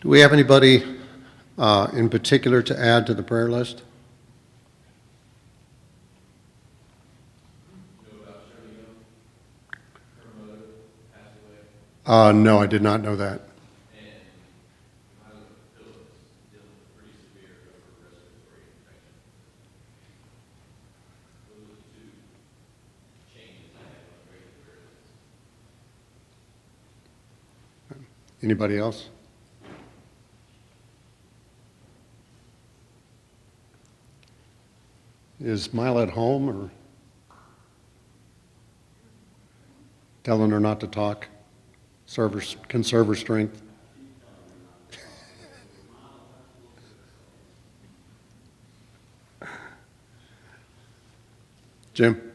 Do we have anybody in particular to add to the prayer list? No, I did not know that. Anybody else? Is Mila at home or telling her not to talk? Conserve her strength. Jim?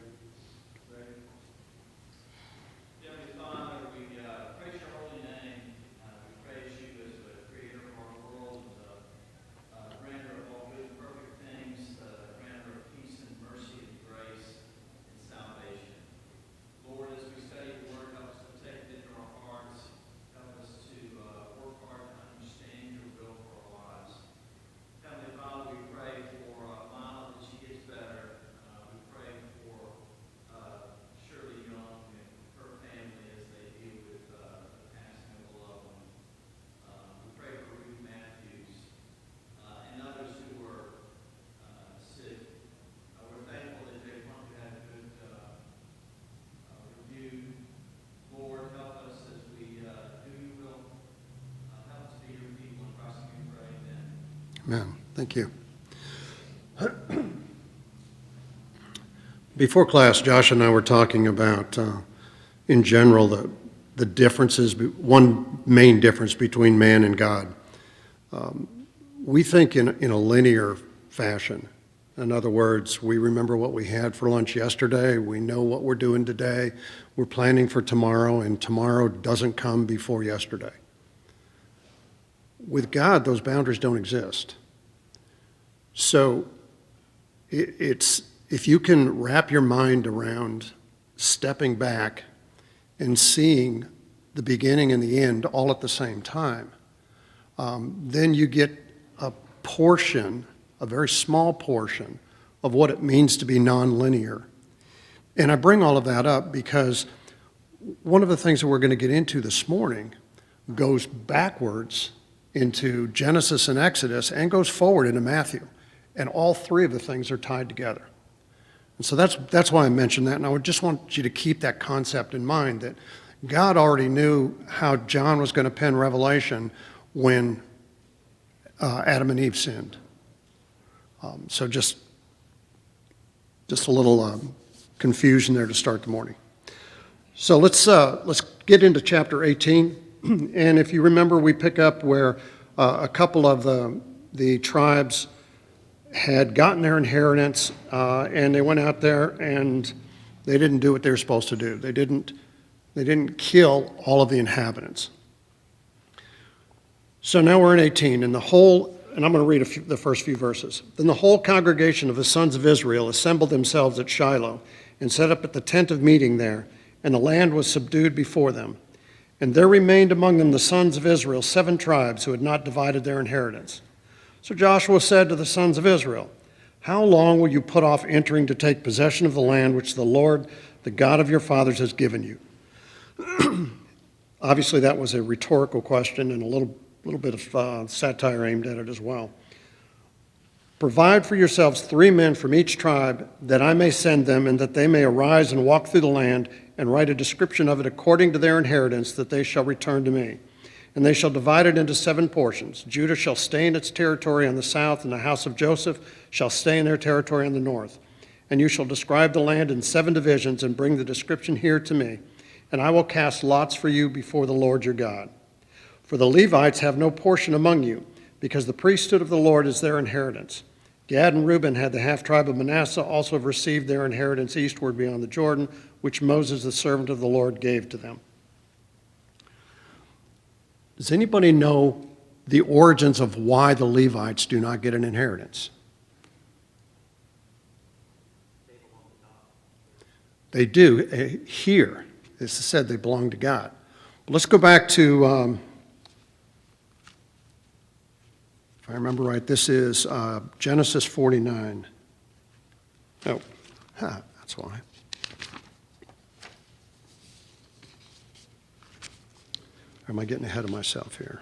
Amen. Thank you. Before class, Josh and I were talking about, in general, the differences, one main difference between man and God. We think in a linear fashion. In other words, we remember what we had for lunch yesterday. We know what we're doing today. We're planning for tomorrow, and tomorrow doesn't come before yesterday. With God, those boundaries don't exist. So it's if you can wrap your mind around stepping back and seeing the beginning and the end all at the same time, then you get a portion, a very small portion, of what it means to be nonlinear. And I bring all of that up because one of the things that we're going to get into this morning goes backwards into Genesis and Exodus and goes forward into Matthew. And all three of the things are tied together. And so that's why I mentioned that. And I would just want you to keep that concept in mind that God already knew how John was going to pen Revelation when Adam and Eve sinned. So just a little confusion there to start the morning. So let's get into chapter 18. And if you remember, we pick up where a couple of the tribes had gotten their inheritance, and they went out there and they didn't do what they were supposed to do. They didn't kill all of the inhabitants. So now we're in 18, and I'm going to read the first few verses. Then the whole congregation of the sons of Israel assembled themselves at Shiloh and set up at the tent of meeting there, and the land was subdued before them. And there remained among them the sons of Israel 7 tribes who had not divided their inheritance. So Joshua said to the sons of Israel, "How long will you put off entering to take possession of the land which the Lord, the God of your fathers, has given you?" Obviously, that was a rhetorical question and a little bit of satire aimed at it as well. "Provide for yourselves 3 men from each tribe, that I may send them, and that they may arise and walk through the land, and write a description of it according to their inheritance, that they shall return to me. And they shall divide it into 7 portions. Judah shall stay in its territory on the south, and the house of Joseph shall stay in their territory on the north. And you shall describe the land in 7 divisions, and bring the description here to me. And I will cast lots for you before the Lord your God. For the Levites have no portion among you, because the priesthood of the Lord is their inheritance. Gad and Reuben had the half-tribe of Manasseh also have received their inheritance eastward beyond the Jordan, which Moses, the servant of the Lord, gave to them." Does anybody know the origins of why the Levites do not get an inheritance? They do. Here, as I said, they belong to God. But let's go back to I remember right, this is Genesis 49. Oh, that's why. Or am I getting ahead of myself here?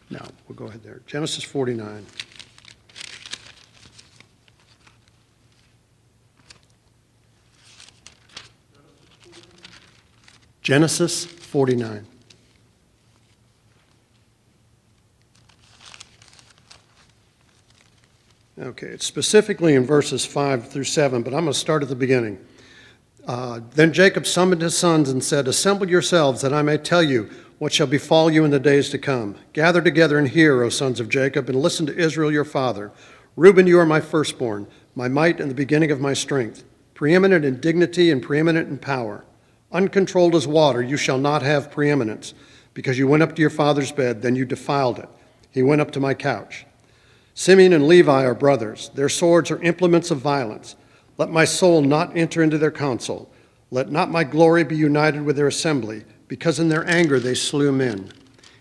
No, we'll go ahead there. Genesis 49. Genesis 49. Okay, it's specifically in verses 5 through 7, but I'm going to start at the beginning. Then Jacob summoned his sons and said, "Assemble yourselves, that I may tell you what shall befall you in the days to come. Gather together and hear, O sons of Jacob, and listen to Israel your father. Reuben, you are my firstborn, my might and the beginning of my strength, preeminent in dignity and preeminent in power. Uncontrolled as water, you shall not have preeminence, because you went up to your father's bed, then you defiled it. He went up to my couch. Simeon and Levi are brothers. Their swords are implements of violence. Let my soul not enter into their counsel. Let not my glory be united with their assembly, because in their anger they slew men,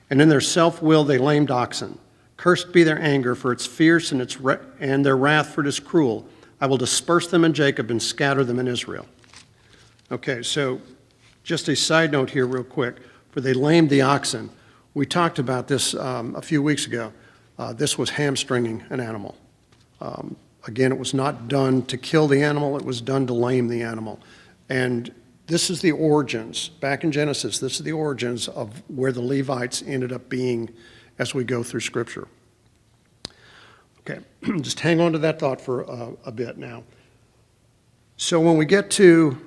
and in their self-will they lamed oxen. Cursed be their anger, for it's fierce, and their wrath, for it is cruel. I will disperse them in Jacob and scatter them in Israel." Okay, so just a side note here real quick. For they lamed the oxen. We talked about this a few weeks ago. This was hamstringing an animal. Again, it was not done to kill the animal, it was done to lame the animal. And this is the origins, back in Genesis, this is the origins of where the Levites ended up being as we go through Scripture. Okay, just hang on to that thought for a bit now. So when we get to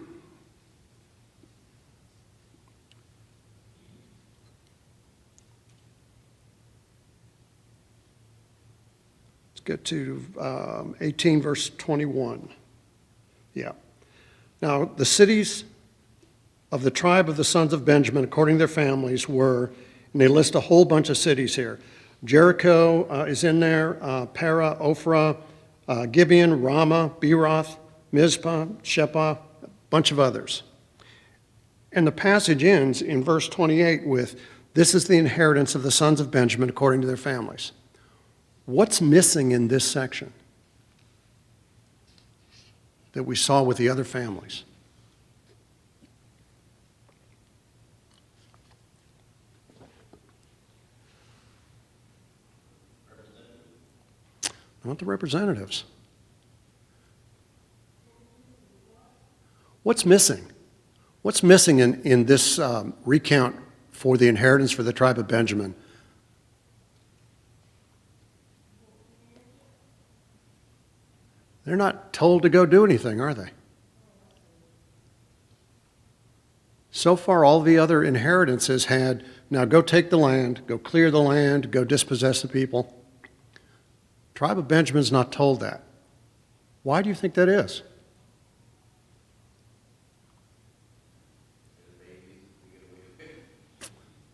get to 18 verse 21. Yeah. Now, the cities of the tribe of the sons of Benjamin, according to their families, were, and they list a whole bunch of cities here. Jericho is in there, Para, Ophrah, Gibeon, Ramah, Beeroth, Mizpah, Shephah, a bunch of others. And the passage ends in verse 28 with, "This is the inheritance of the sons of Benjamin according to their families." What's missing in this section that we saw with the other families? Not the representatives. What's missing? What's missing in this recount for the inheritance for the tribe of Benjamin? They're not told to go do anything, are they? So far, all the other inheritances had, now go take the land, go clear the land, go dispossess the people. Tribe of Benjamin's not told that. Why do you think that is?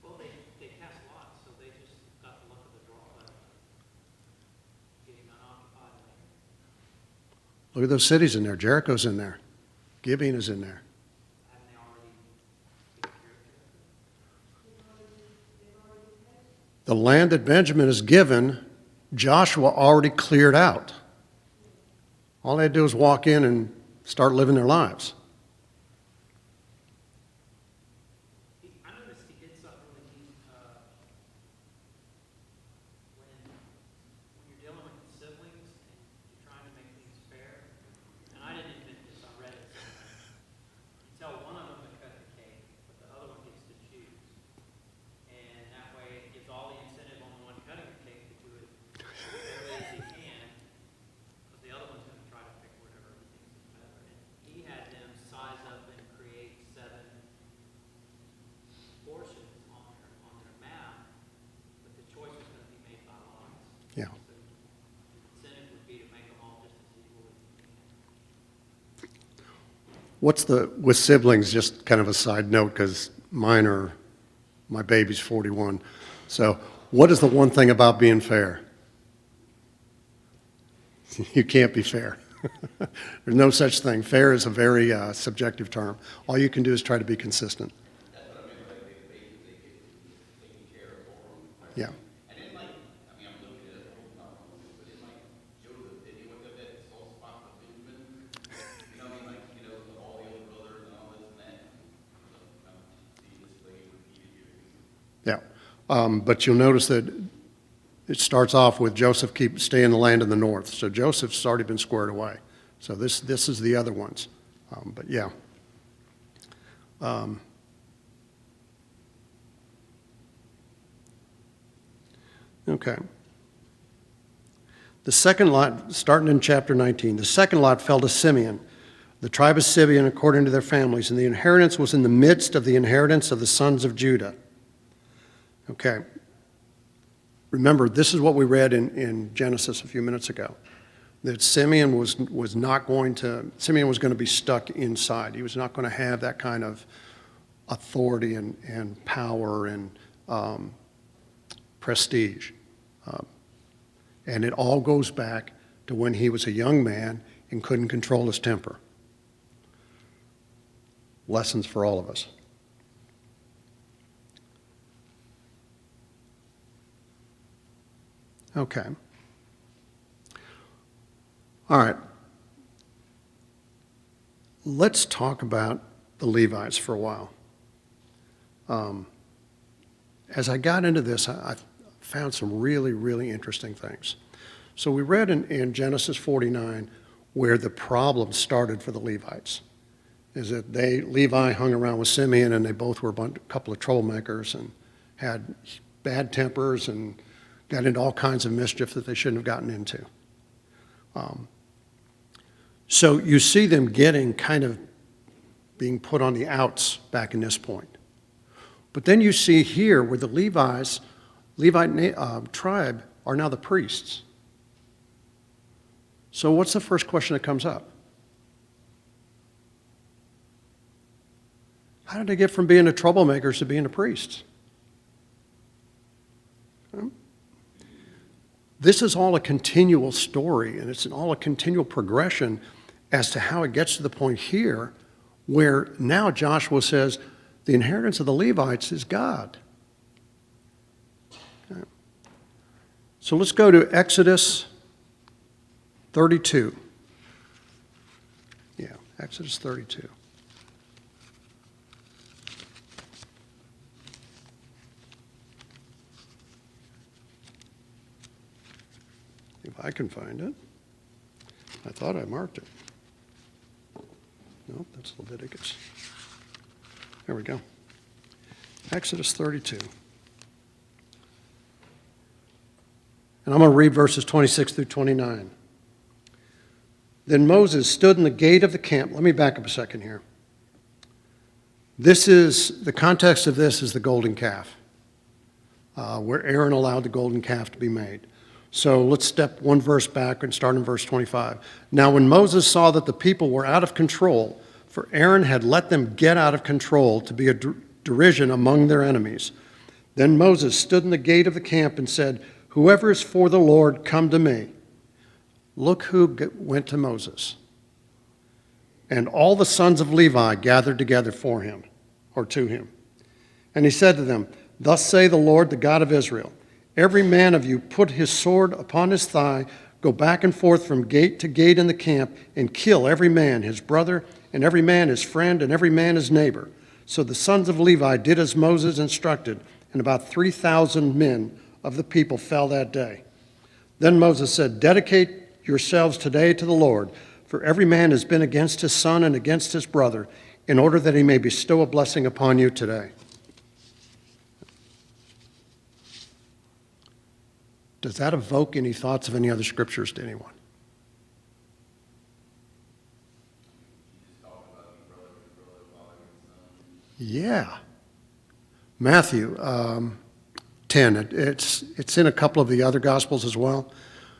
Well, they cast lots, so they just got the luck of the draw of getting unoccupied land. Look at those cities in there. Jericho's in there. Gibeon is in there. Hadn't they already taken care of it? The land that Benjamin is given, Joshua already cleared out. All they had to do was walk in and start living their lives. I noticed he did something really neat when you're dealing with the siblings and you're trying to make things fair. And I didn't invent this, I read it somewhere. You tell one of them to cut the cake, but the other one gets to choose. And that way it gives all the incentive on the one cutting the cake to do it as fairly as he can, but the other one's going to try to pick whatever he thinks is better. And he had them size up and create 7 portions on their map, but the choice was going to be made by lots. Yeah. So the incentive would be to make them all just as equal as you can. What's with siblings, just kind of a side note, because my baby's 41. So what is the one thing about being fair? You can't be fair. There's no such thing. Fair is a very subjective term. All you can do is try to be consistent. That's what I meant by big babies. They get But you'll notice that it starts off with Joseph stay in the land of the north. So Joseph's already been squared away. So this is the other ones. But yeah. Okay. The second lot, starting in chapter 19, the second lot fell to Simeon, the tribe of Simeon according to their families, and the inheritance was in the midst of the inheritance of the sons of Judah. Okay. Remember, this is what we read in Genesis a few minutes ago, that Simeon was going to be stuck inside. He was not going to have that kind of authority and power and prestige. And it all goes back to when he was a young man and couldn't control his temper. Lessons for all of us. Okay. All right. Let's talk about the Levites for a while. As I got into this, I found some really, really interesting things. So we read in Genesis 49 where the problem started for the Levites, is that Levi hung around with Simeon, and they both were a couple of troublemakers and had bad tempers and got into all kinds of mischief that they shouldn't have gotten into. So you see them being put on the outs back in this point. But then you see here where the Levite tribe are now the priests. So what's the first question that comes up? How did they get from being the troublemakers to being the priests? This is all a continual story, and it's all a continual progression as to how it gets to the point here where now Joshua says the inheritance of the Levites is God. Okay. So let's go to Exodus 32. Yeah, Exodus 32. If I can find it. I thought I marked it. Nope, that's Leviticus. There we go. Exodus 32. And I'm going to read verses 26 through 29. Then Moses stood in the gate of the camp. Let me back up a second here. The context of this is the golden calf, where Aaron allowed the golden calf to be made. So let's step one verse back and start in verse 25. Now when Moses saw that the people were out of control, for Aaron had let them get out of control to be a derision among their enemies, then Moses stood in the gate of the camp and said, "Whoever is for the Lord, come to me." Look who went to Moses. And all the sons of Levi gathered together for him, or to him. And he said to them, "Thus say the Lord, the God of Israel, every man of you put his sword upon his thigh, go back and forth from gate to gate in the camp, and kill every man his brother, and every man his friend, and every man his neighbor." So the sons of Levi did as Moses instructed, and about 3,000 men of the people fell that day. Then Moses said, "Dedicate yourselves today to the Lord, for every man has been against his son and against his brother, in order that he may bestow a blessing upon you today." Does that evoke any thoughts of any other scriptures to anyone? Yeah. Matthew 10. It's in a couple of the other Gospels as well.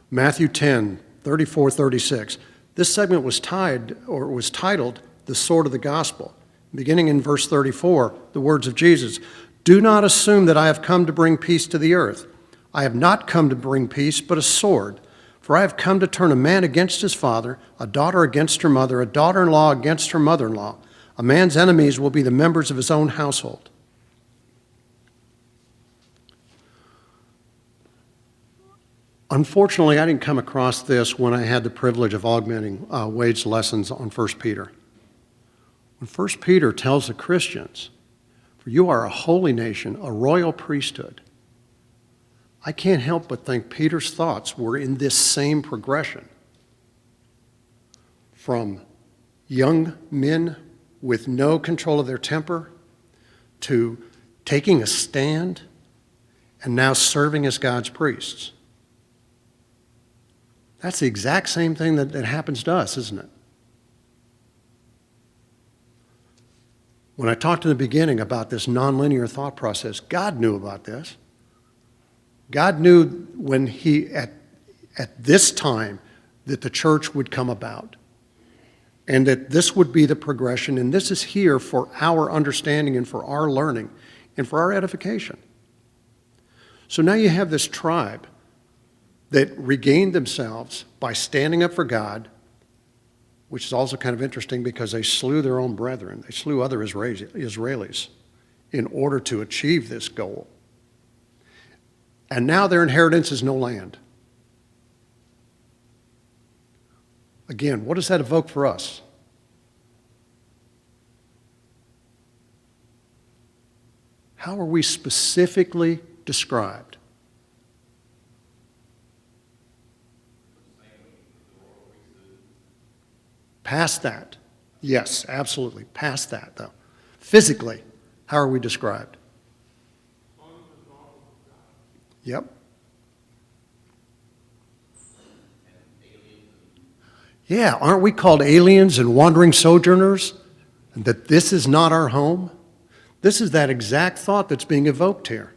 Matthew 10, 34, 36. This segment was titled, "The Sword of the Gospel." Beginning in verse 34, the words of Jesus, "Do not assume that I have come to bring peace to the earth. I have not come to bring peace, but a sword. For I have come to turn a man against his father, a daughter against her mother, a daughter-in-law against her mother-in-law. A man's enemies will be the members of his own household." Unfortunately, I didn't come across this when I had the privilege of augmenting Wade's lessons on 1 Peter. When 1 Peter tells the Christians, "For you are a holy nation, a royal priesthood, I can't help but think Peter's thoughts were in this same progression. From young men with no control of their temper to taking a stand and now serving as God's priests. That's the exact same thing that happens to us, isn't it? When I talked in the beginning about this nonlinear thought process, God knew about this. God knew when at this time that the church would come about and that this would be the progression, and this is here for our understanding and for our learning and for our edification. So now you have this tribe that regained themselves by standing up for God, which is also kind of interesting because they slew their own brethren. They slew other Israelis in order to achieve this goal. And now their inheritance is no land. Again, what does that evoke for us? How are we specifically described? Past that. Yes, absolutely. Past that, though. Physically, how are we described? Yep. Yeah, aren't we called aliens and wandering sojourners? And that this is not our home? This is that exact thought that's being evoked here.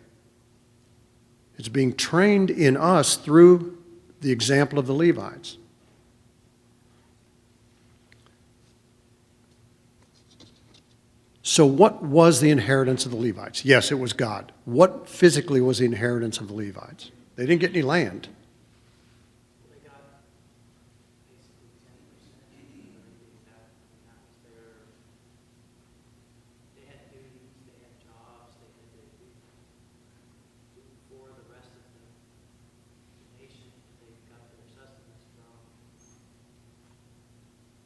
It's being trained in us through the example of the Levites. So what was the inheritance of the Levites? Yes, it was God. What physically was the inheritance of the Levites? They didn't get any land. They got basically 10% of everything that was there. They had duties, they had jobs, they had to do for the rest of the nation. They got their sustenance from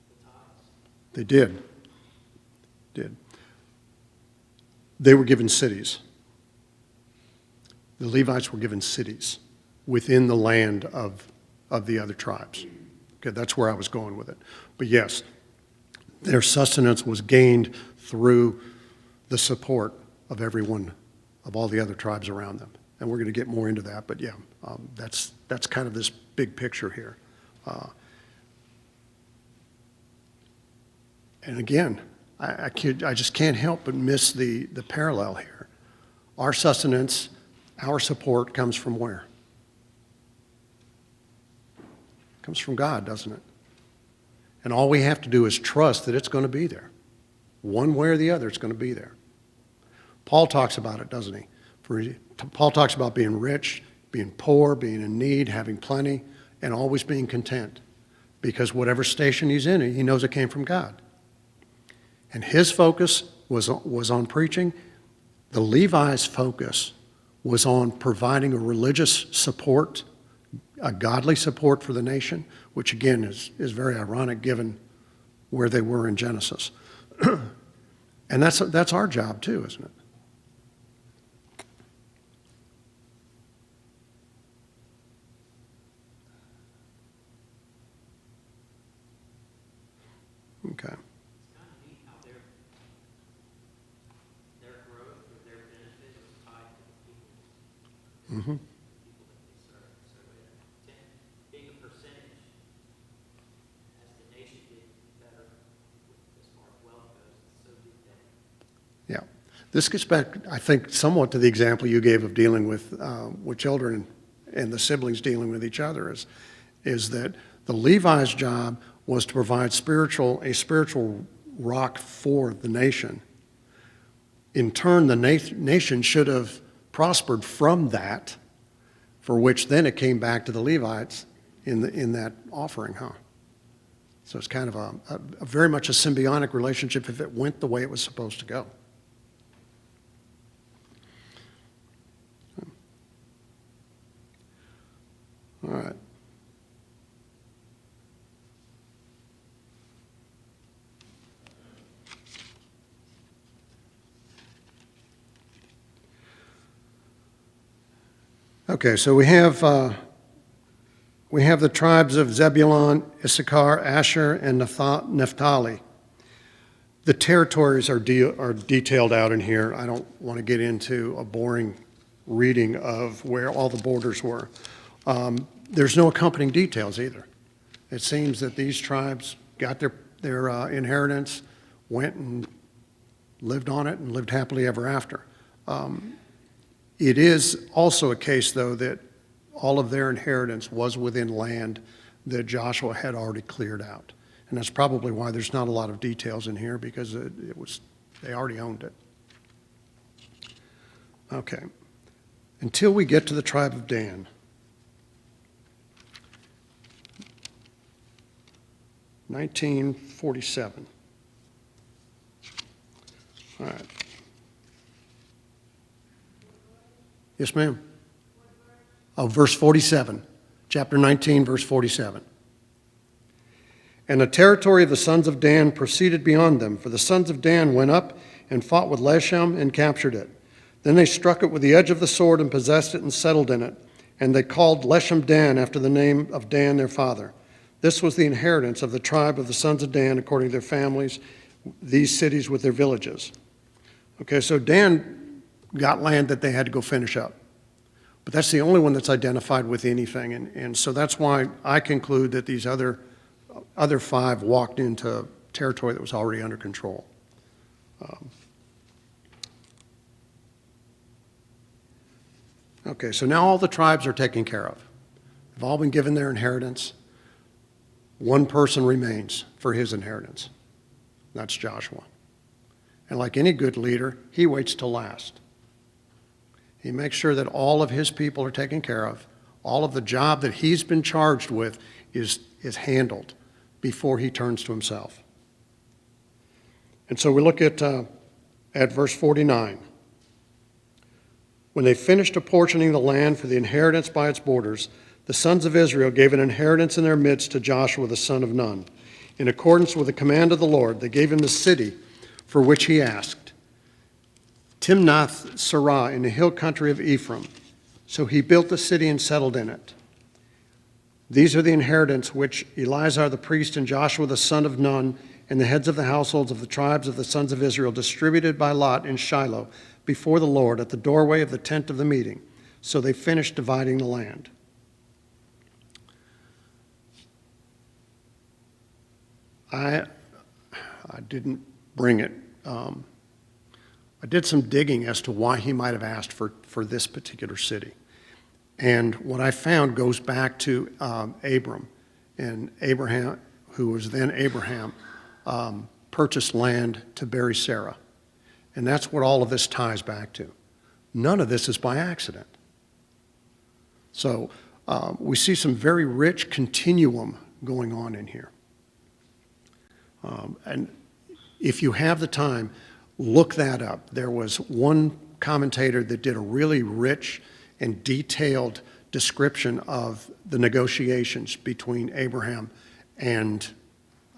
the tithes. They did. They were given cities. The Levites were given cities within the land of the other tribes. Okay, that's where I was going with it. But yes, their sustenance was gained through the support of everyone, of all the other tribes around them. And we're going to get more into that, but yeah, that's kind of this big picture here. And again, I just can't help but miss the parallel here. Our sustenance, our support comes from where? It comes from God, doesn't it? And all we have to do is trust that it's going to be there. One way or the other, it's going to be there. Paul talks about it, doesn't he? Paul talks about being rich, being poor, being in need, having plenty, and always being content. Because whatever station he's in, he knows it came from God. And his focus was on preaching. The Levi's focus was on providing a religious support, a godly support for the nation, which again is very ironic given where they were in Genesis. And that's our job too, isn't it? Okay. It's kind of neat how their growth or their benefit is tied to the people. Mm-hmm. People that they serve. So being a percentage, as the nation did better as far as wealth goes, so did they. Yeah. This gets back, I think, somewhat to the example you gave of dealing with children and the siblings dealing with each other is that the Levi's job was to provide a spiritual rock for the nation. In turn, the nation should have prospered from that, for which then it came back to the Levites in that offering, huh? So it's kind of a very much a symbiotic relationship if it went the way it was supposed to go. All right. Okay, so we have the tribes of Zebulun, Issachar, Asher, and Naphtali. The territories are detailed out in here. I don't want to get into a boring reading of where all the borders were. There's no accompanying details either. It seems that these tribes got their inheritance, went and lived on it, and lived happily ever after. It is also a case, though, that all of their inheritance was within land that Joshua had already cleared out. And that's probably why there's not a lot of details in here, because they already owned it. Okay. Until we get to the tribe of Dan. 1947. All right. Yes, ma'am. Oh, verse 47. Chapter 19, verse 47. And the territory of the sons of Dan proceeded beyond them, for the sons of Dan went up and fought with Leshem and captured it. Then they struck it with the edge of the sword and possessed it and settled in it. And they called Leshem Dan after the name of Dan their father. This was the inheritance of the tribe of the sons of Dan according to their families, these cities with their villages. Okay, so Dan got land that they had to go finish up. But that's the only one that's identified with anything. And so that's why I conclude that these other five walked into territory that was already under control. Okay, so now all the tribes are taken care of. They've all been given their inheritance. One person remains for his inheritance. That's Joshua. And like any good leader, he waits till last. He makes sure that all of his people are taken care of. All of the job that he's been charged with is handled before he turns to himself. And so we look at verse 49. When they finished apportioning the land for the inheritance by its borders, the sons of Israel gave an inheritance in their midst to Joshua the son of Nun. In accordance with the command of the Lord, they gave him the city for which he asked, Timnath Serah in the hill country of Ephraim. So he built the city and settled in it. These are the inheritance which Eleazar the priest and Joshua the son of Nun and the heads of the households of the tribes of the sons of Israel distributed by lot in Shiloh before the Lord at the doorway of the tent of the meeting. So they finished dividing the land. I didn't bring it. I did some digging as to why he might have asked for this particular city. And what I found goes back to Abram. And Abraham, who was then Abraham, purchased land to bury Sarah. And that's what all of this ties back to. None of this is by accident. So we see some very rich continuum going on in here. And if you have the time, look that up. There was one commentator that did a really rich and detailed description of the negotiations between Abraham and,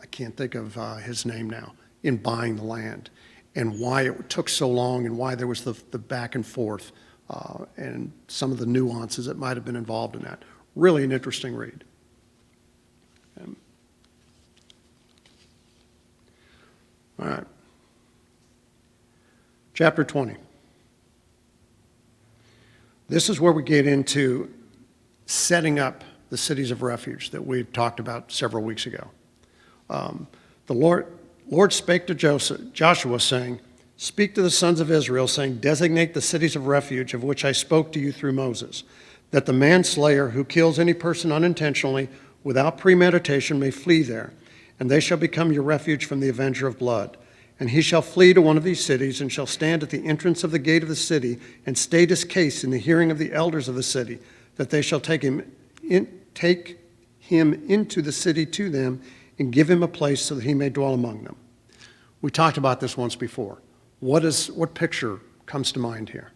I can't think of his name now, in buying the land, and why it took so long and why there was the back and forth and some of the nuances that might have been involved in that. Really an interesting read. All right. Chapter 20. This is where we get into setting up the cities of refuge that we talked about several weeks ago. The Lord spake to Joshua, saying, Speak to the sons of Israel, saying, Designate the cities of refuge of which I spoke to you through Moses, that the manslayer who kills any person unintentionally without premeditation may flee there, and they shall become your refuge from the avenger of blood. And he shall flee to one of these cities, and shall stand at the entrance of the gate of the city, and state his case in the hearing of the elders of the city, that they shall take him into the city to them, and give him a place so that he may dwell among them. We talked about this once before. What picture comes to mind here?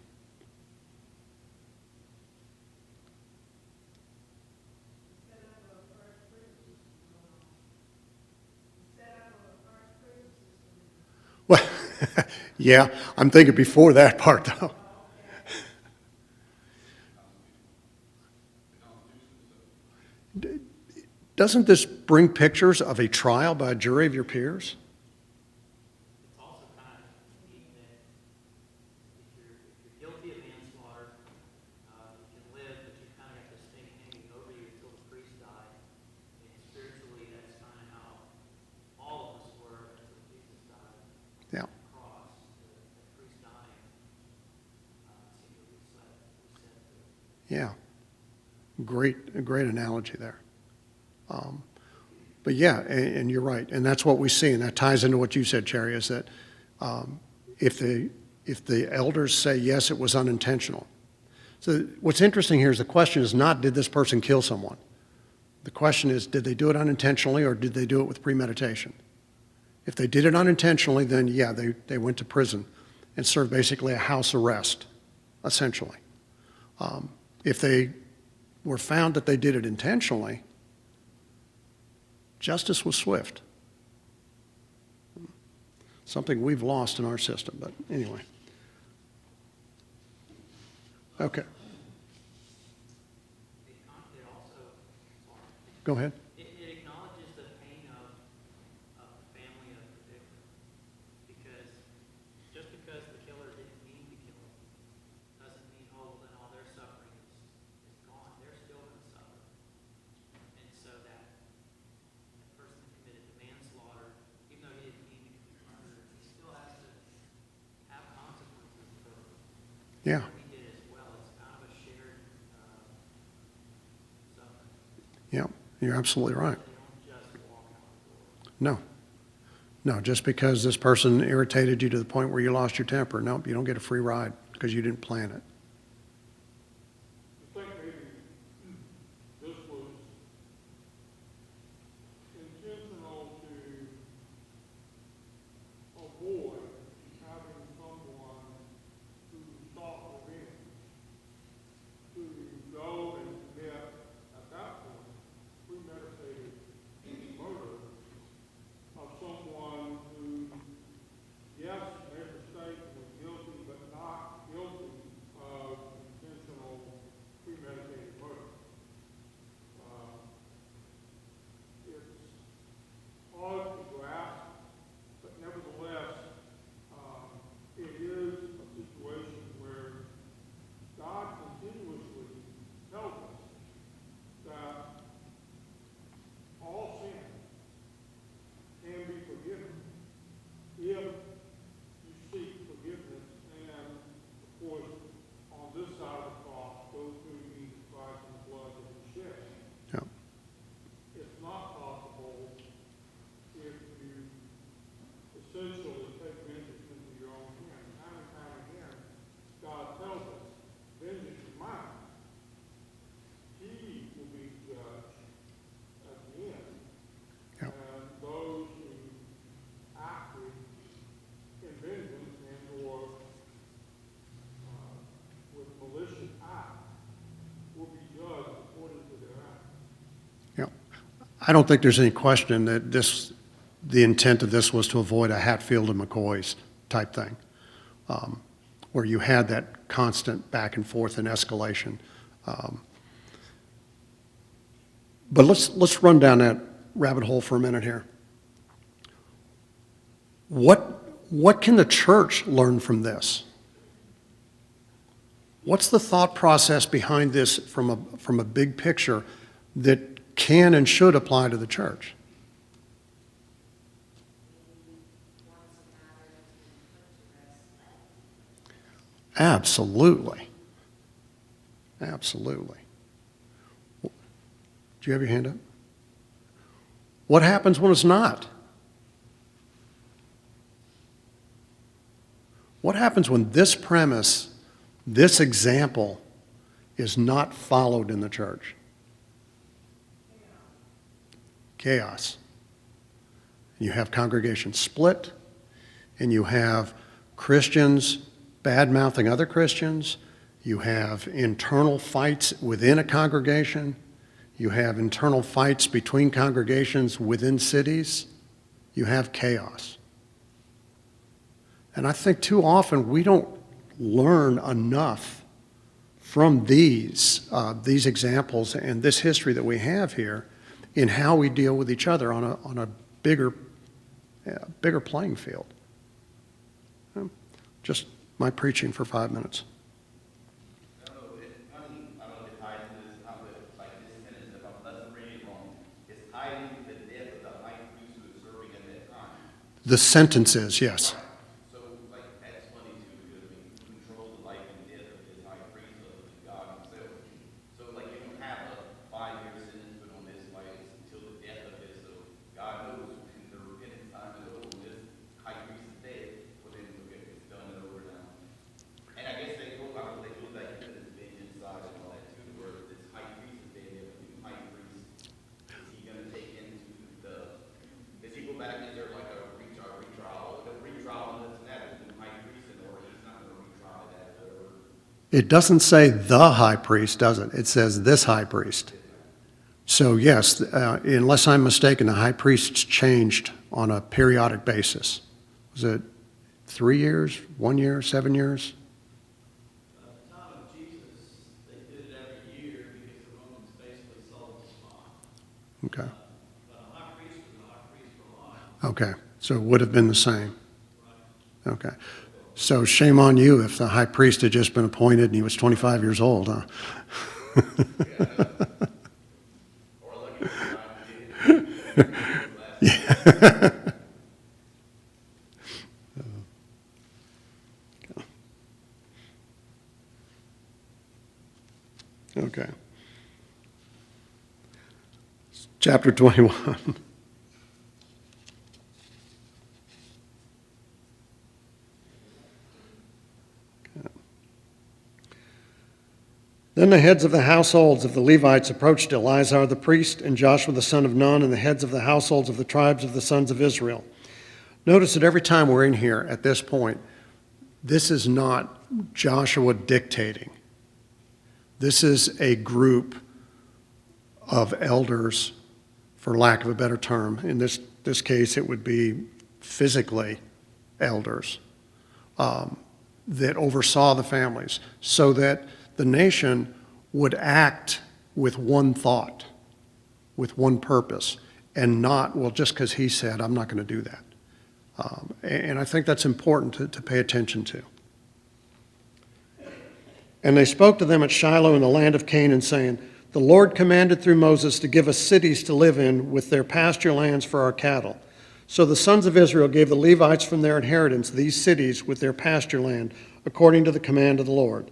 Well, yeah, I'm thinking before that part, though. Doesn't this bring pictures of a trial by a jury of your peers? It's also kind of neat that if you're guilty of manslaughter, you can live, but you kind of got this thing hanging over you until the priest died. And spiritually, that's kind of how all of us were until Jesus died Yeah. on the cross. The priest dying seemed to reset Yeah. Great analogy there. But yeah, and you're right, and that's what we see, and that ties into what you said, Cherry, is that if the elders say yes, it was unintentional. So what's interesting here is the question is not did this person kill someone. The question is did they do it unintentionally or did they do it with premeditation? If they did it unintentionally, then yeah, they went to prison and served basically a house arrest, essentially. If they were found that they did it intentionally, justice was swift. Something we've lost in our system, but anyway. Okay. It also, Go ahead. it acknowledges the pain of the family of the victim. Because just because the killer didn't mean to kill him, doesn't mean, oh, then all their suffering is gone. They're still going to suffer. And so that person that committed the manslaughter, even though he didn't mean to commit murder, he still has to have consequences for Yeah. what he did as well. It's kind of a shared suffering. Yeah, you're absolutely right. They don't just walk out the door. No. No, just because this person irritated you to the point where you lost your temper, nope, you don't get a free ride because you didn't plan it. I think maybe this was intentional to avoid having someone who sought revenge to go and commit, at that point, premeditated murder of someone who, yes, made a mistake and was guilty, but not guilty of intentional premeditated murder. It's hard to grasp, but nevertheless, it is a situation where God continuously tells us that all sin can be forgiven if you seek forgiveness and, of course, on this side of the cross, go through Jesus Christ and the blood that he shed. Yeah. It's not possible if you essentially take vengeance into your own hands. Time and time again, God tells us, vengeance is mine. He will be the judge at the end. Yeah. And those who acted in vengeance and or with malicious act will be judged according to their acts. Yeah. I don't think there's any question that the intent of this was to avoid a Hatfield and McCoy's type thing, where you had that constant back and forth and escalation. But let's run down that rabbit hole for a minute here. What can the church learn from this? What's the thought process behind this from a big picture that can and should apply to the church? Absolutely. Absolutely. Do you have your hand up? What happens when it's not? What happens when this premise, this example, is not followed in the church? Chaos. You have congregations split, and you have Christians bad-mouthing other Christians. You have internal fights within a congregation. You have internal fights between congregations within cities. You have chaos. And I think too often we don't learn enough from these examples and this history that we have here in how we deal with each other on a bigger playing field. Just my preaching for 5 minutes. I don't know if it ties into this, like this sentence, if I'm not reading it wrong, it's hiding the death of the high priest who was serving at that time. The sentence is, yes. So, like, that's funny too, because I mean, who controls the life and death of this high priest other than God himself? So, like, you don't have a 5-year sentence put on this, like, it's until the death of this, so God knows in the repentance time that, oh, this high priest is dead, well then, okay, it's done and over now. And I guess they go back to the vengeance side and all that too, where this high priest is dead, you have a new high priest. Is he gonna take into does he go back, is there like a retrial, on this and that, with the new high priest, or he's not gonna retry that, or? It doesn't say the high priest, does it? It says this high priest. So yes, unless I'm mistaken, the high priest's changed on a periodic basis. Was it 3 years, 1 year, 7 years? At the time of Jesus, they did it every year because the Romans basically sold the spot. Okay. But a high priest was a high priest for life. Okay, so it would have been the same. Okay. So shame on you if the high priest had just been appointed and he was 25 years old, huh? Or lucky Yeah. Okay. Chapter 21. Then the heads of the households of the Levites approached Eleazar the priest and Joshua the son of Nun and the heads of the households of the tribes of the sons of Israel. Notice that every time we're in here at this point, this is not Joshua dictating. This is a group of elders, for lack of a better term. In this case, it would be physically elders that oversaw the families so that the nation would act with one thought, with one purpose, and not, well, just because he said, I'm not going to do that. And I think that's important to pay attention to. And they spoke to them at Shiloh in the land of Canaan, saying, the Lord commanded through Moses to give us cities to live in with their pasture lands for our cattle. So the sons of Israel gave the Levites from their inheritance these cities with their pasture land, according to the command of the Lord.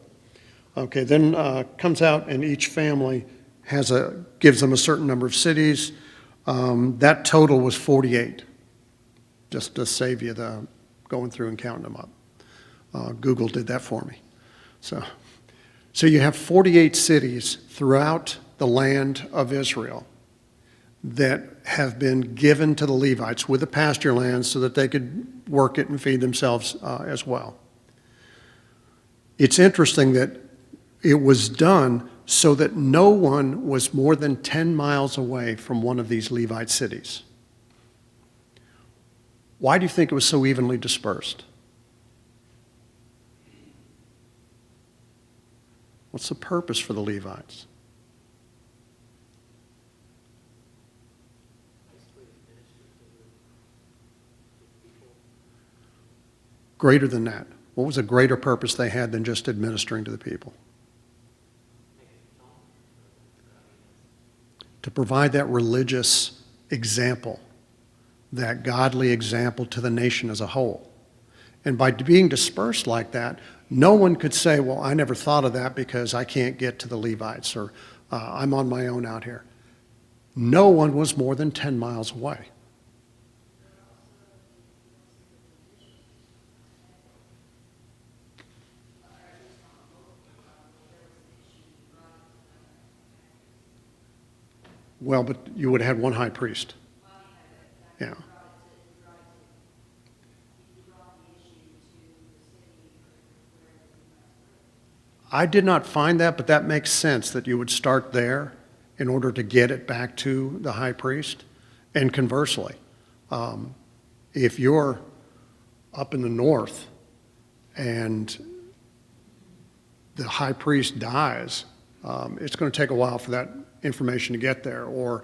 Okay, then comes out and each family gives them a certain number of cities. That total was 48, just to save you the going through and counting them up. Google did that for me. So you have 48 cities throughout the land of Israel that have been given to the Levites with the pasture lands so that they could work it and feed themselves as well. It's interesting that it was done so that no one was more than 10 miles away from one of these Levite cities. Why do you think it was so evenly dispersed? What's the purpose for the Levites? Greater than that. What was a greater purpose they had than just administering to the people? To provide that religious example, that godly example to the nation as a whole. And by being dispersed like that, no one could say, well, I never thought of that because I can't get to the Levites, or I'm on my own out here. No one was more than 10 miles away. Well, but you would have had one high priest. Yeah. I did not find that, but that makes sense that you would start there in order to get it back to the high priest. And conversely, if you're up in the north and the high priest dies, it's going to take a while for that information to get there. Or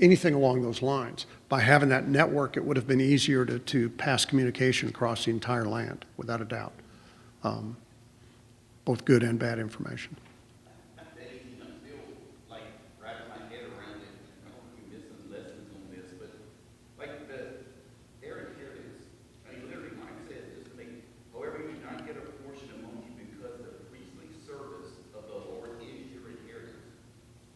anything along those lines. By having that network, it would have been easier to pass communication across the entire land, without a doubt. Both good and bad information. I'm still like wrapping my head around it. I don't know if you're missing lessons on this, but like the their inheritance, I mean, literally mine says just to make, however, you do not get a portion among you because the priestly service of the Lord is your inheritance.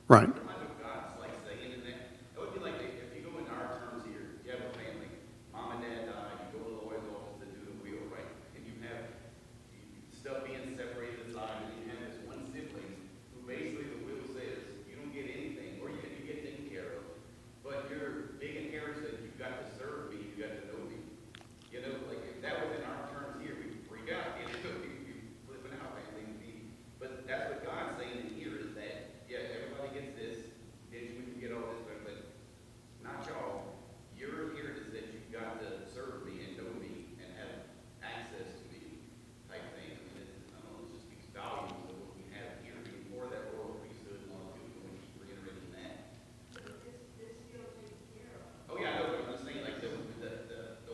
Right. Reminds me of God's like saying in that. That would be like if you go in our terms here, you have a family, mom and dad die, you go to the lawyer's office to do the will, right? And you have stuff being separated aside, and you have this one sibling who basically the will says you don't get anything, or you get taken care of, but your big inheritance that you got to serve me, you got to know me. You know, like if that was in our terms here, we'd freak out. You know, we flipping out, family. But that's what God's saying in here is that yeah, everybody gets this, then we can get all this, but not y'all. Your inheritance that you've got to serve me and know me and have access to me type thing. I mean, I don't know, it just speaks volumes of what we have here before that royal priesthood and all that, and we keep reiterating that. Oh yeah, I know, but I'm just saying, like, the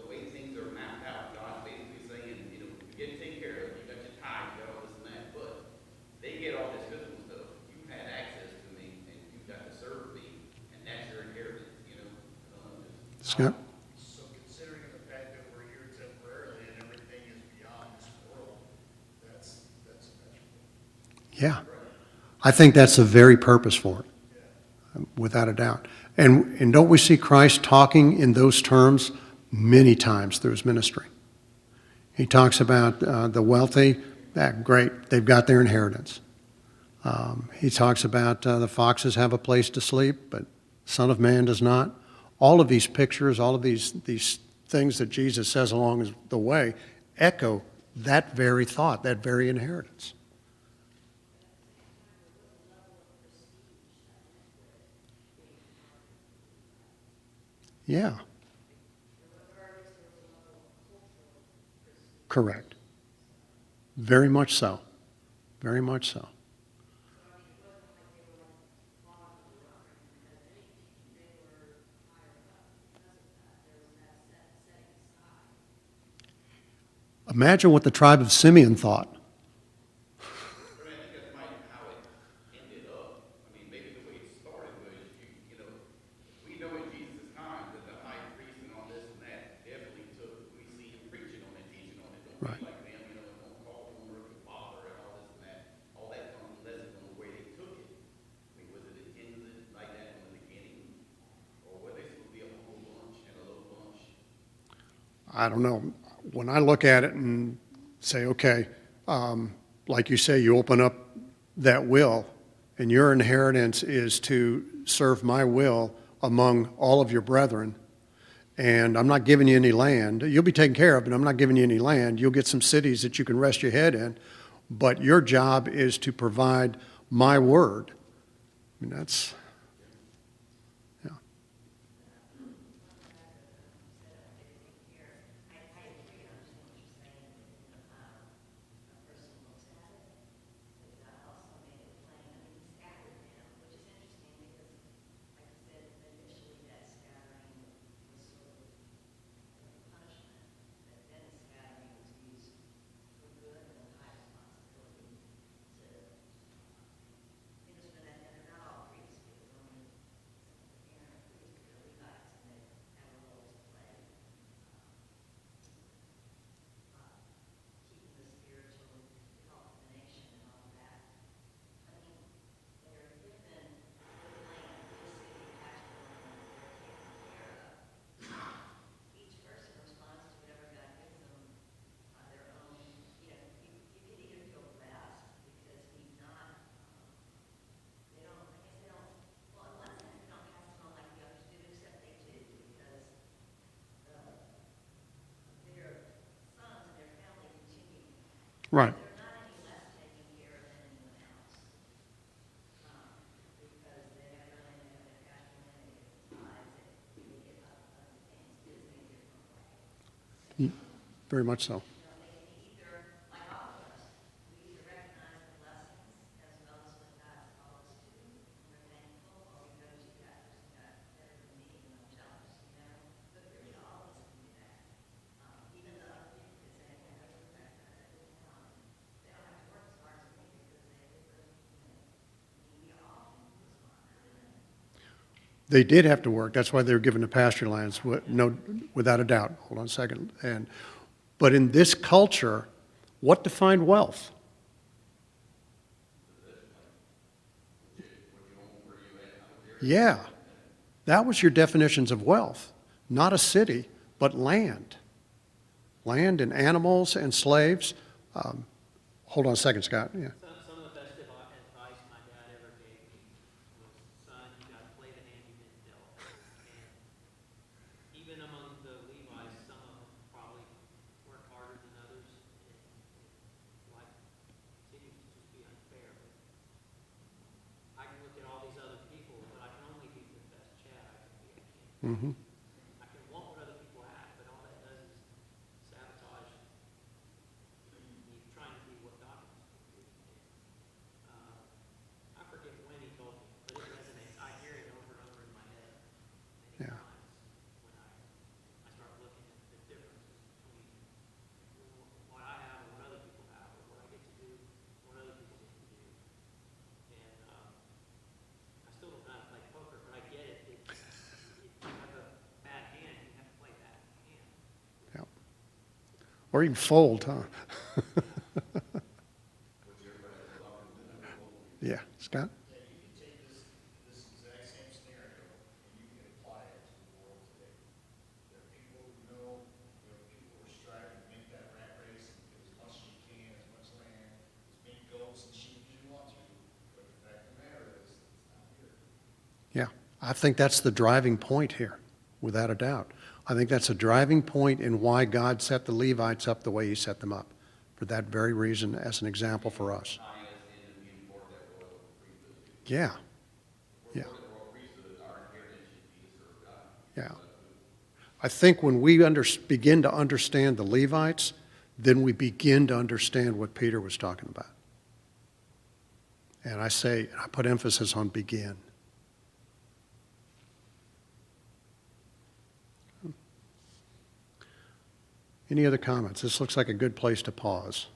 way things are mapped out, God's basically saying, you know, you get taken care of, you got your tithe, you got all this and that, but they get all this physical stuff. You've had access to me, and you've got to serve me, and that's your inheritance, you know? Scott? So considering the fact that we're here temporarily and everything is beyond this world, that's immeasurable. Yeah. I think that's the very purpose for it, without a doubt. And don't we see Christ talking in those terms many times through his ministry? He talks about the wealthy, great, they've got their inheritance. He talks about the foxes have a place to sleep, but Son of Man does not. All of these pictures, all of these things that Jesus says along the way echo that very thought, that very inheritance. Yeah. Correct. Very much so. Very much so. Imagine what the tribe of Simeon thought. I mean, I think that's how it ended up. I mean, maybe the way it started was, you know, we know in Jesus' time that the high priest and all this and that definitely took, we see him preaching on it, teaching on it, don't Right. be like them, you know, don't call them or the Father and all this and that. All that comes lessons on the way they took it. I mean, was it intended like that from the beginning? Or were they supposed to be a whole bunch and a little bunch? I don't know. When I look at it and say, okay, like you say, you open up that will, and your inheritance is to serve my will among all of your brethren, and I'm not giving you any land. You'll be taken care of, but I'm not giving you any land. You'll get some cities that you can rest your head in, but your job is to provide my word. I mean, that's, yeah. Right. Very much so. They did have to work. That's why they were given the pasture lands, no, without a doubt. Hold on a second. But in this culture, what defined wealth? Yeah, that was your definitions of wealth. Not a city, but land. Land and animals and slaves. Hold on a second, Scott. Yeah. Some of the best advice my dad ever gave me was, son, you got to play the hand you've been dealt. And even among the Levites, some of them probably worked harder than others. And life continues to just be unfair. But I can look at all these other people, but I can only be the best Chad I can be. Mm-hmm. I can want what other people have, but all that does is sabotage me trying to be what God wants me to be. I forget when he told me, but it resonates. I hear it over and over in my head many Yeah. times when I start looking at the differences between what I have and what other people have, or what I get to do, and what other people get to do. And I still don't know how to play poker, but I get it. If you have a bad hand, you have to play that hand. Yeah. Or even fold, huh? Yeah, Scott? Yeah, you can take this exact same scenario and you can apply it to the world today. There are people who know, people who are striving to make that rat race and get as much as you can, as much land, as many goats and sheep as you want to, but the fact of the matter is, it's not here. Yeah, I think that's the driving point here, without a doubt. I think that's a driving point in why God set the Levites up the way he set them up, for that very reason, as an example for us. Tying us into being part of that royal priesthood. Yeah, We're yeah, part of the royal priesthood, our heritage should be to serve God. yeah. I think when we begin to understand the Levites, then we begin to understand what Peter was talking about. And I put emphasis on begin. Any other comments? This looks like a good place to pause.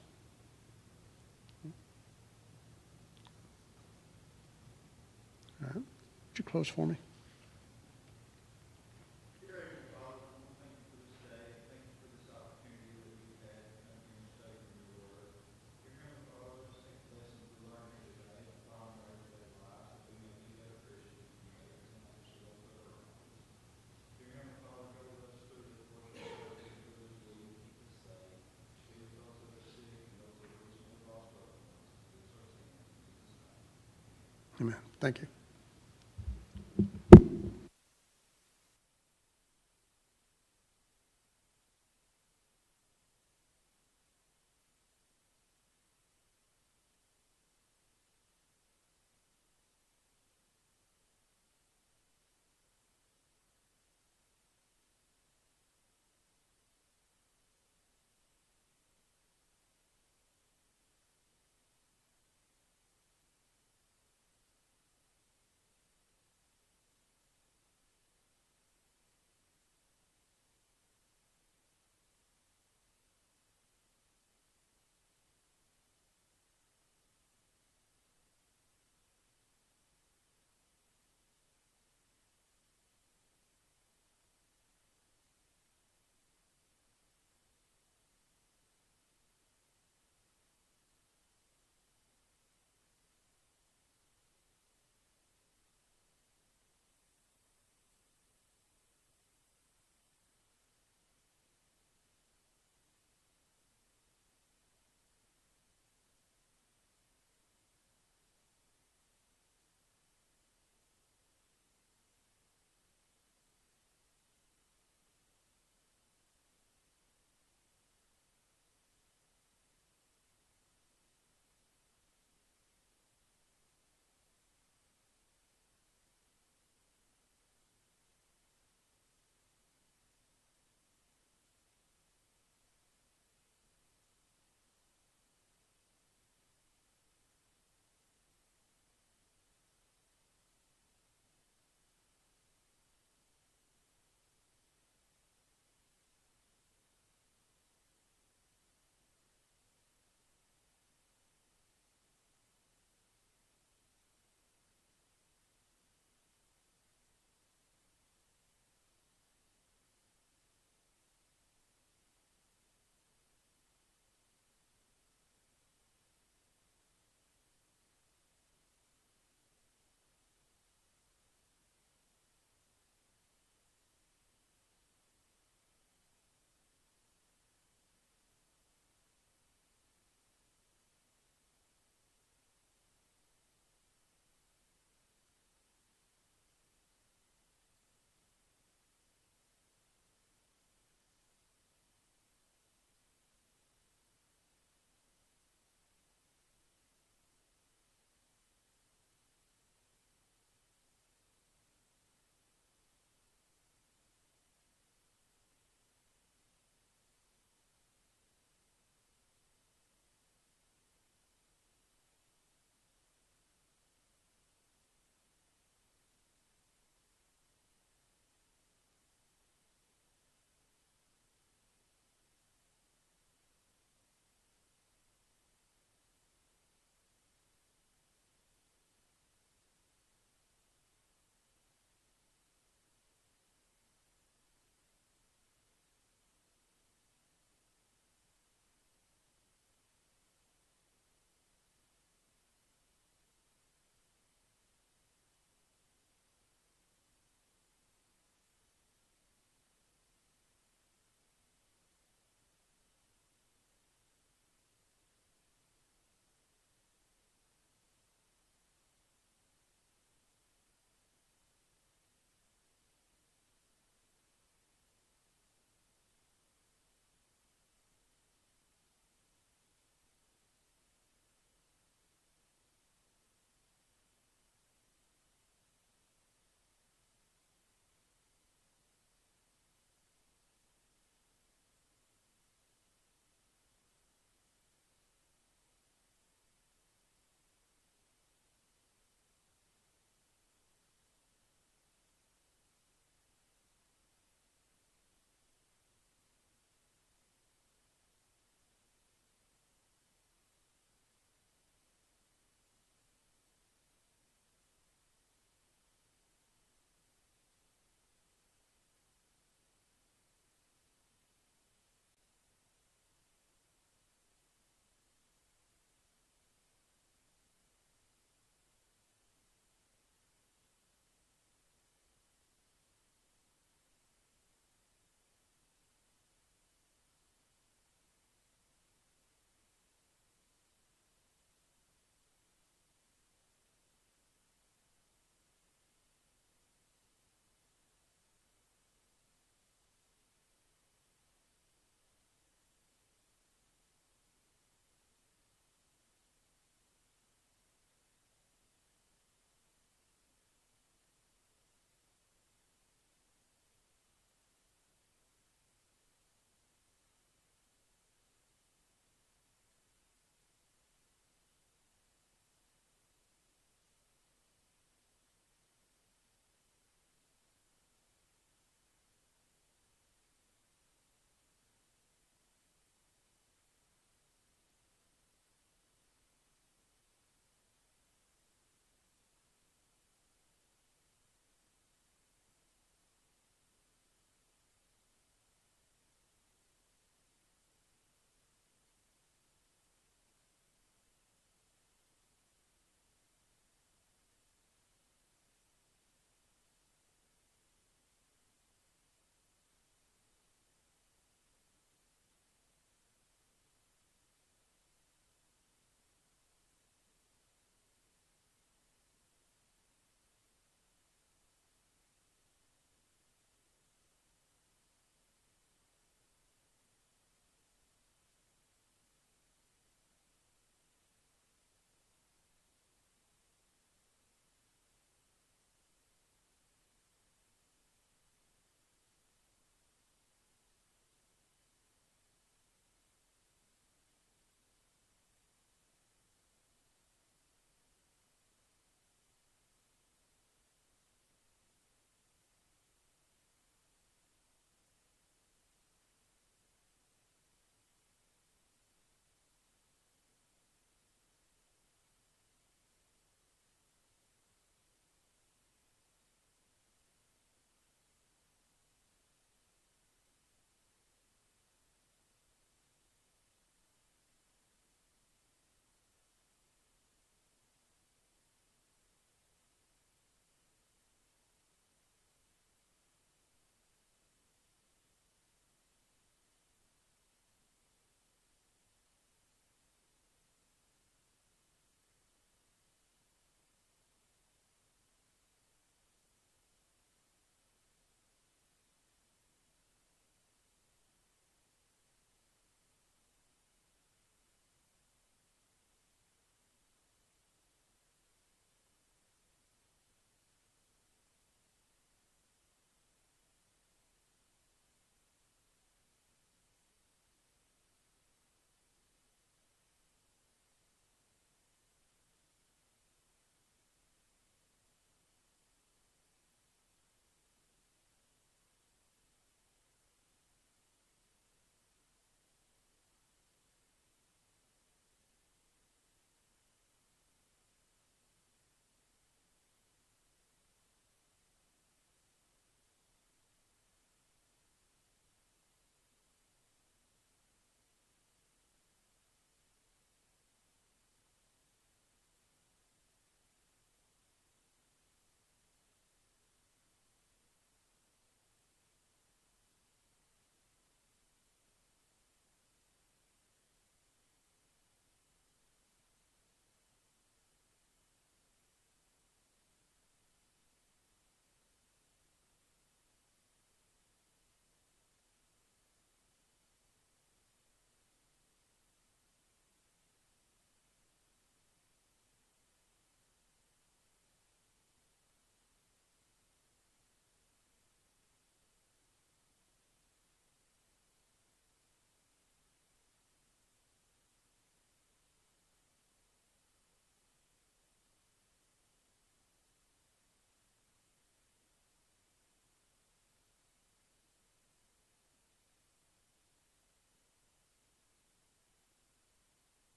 All right. Would you close for me? Dear Heavenly Father, I want to thank you for this day. Thank you for this opportunity that we've had to come here and study from your word. Dear Heavenly Father, just take the lessons we learned here today and apply them in our everyday lives that we may be better Christians and better examples to those that are around us. Dear Heavenly Father, go with us through this worship service and through this week. Keep us safe. Be with those that are sick and those that are recently lost loved ones. It's our sin. In Jesus' name. Amen. Thank you.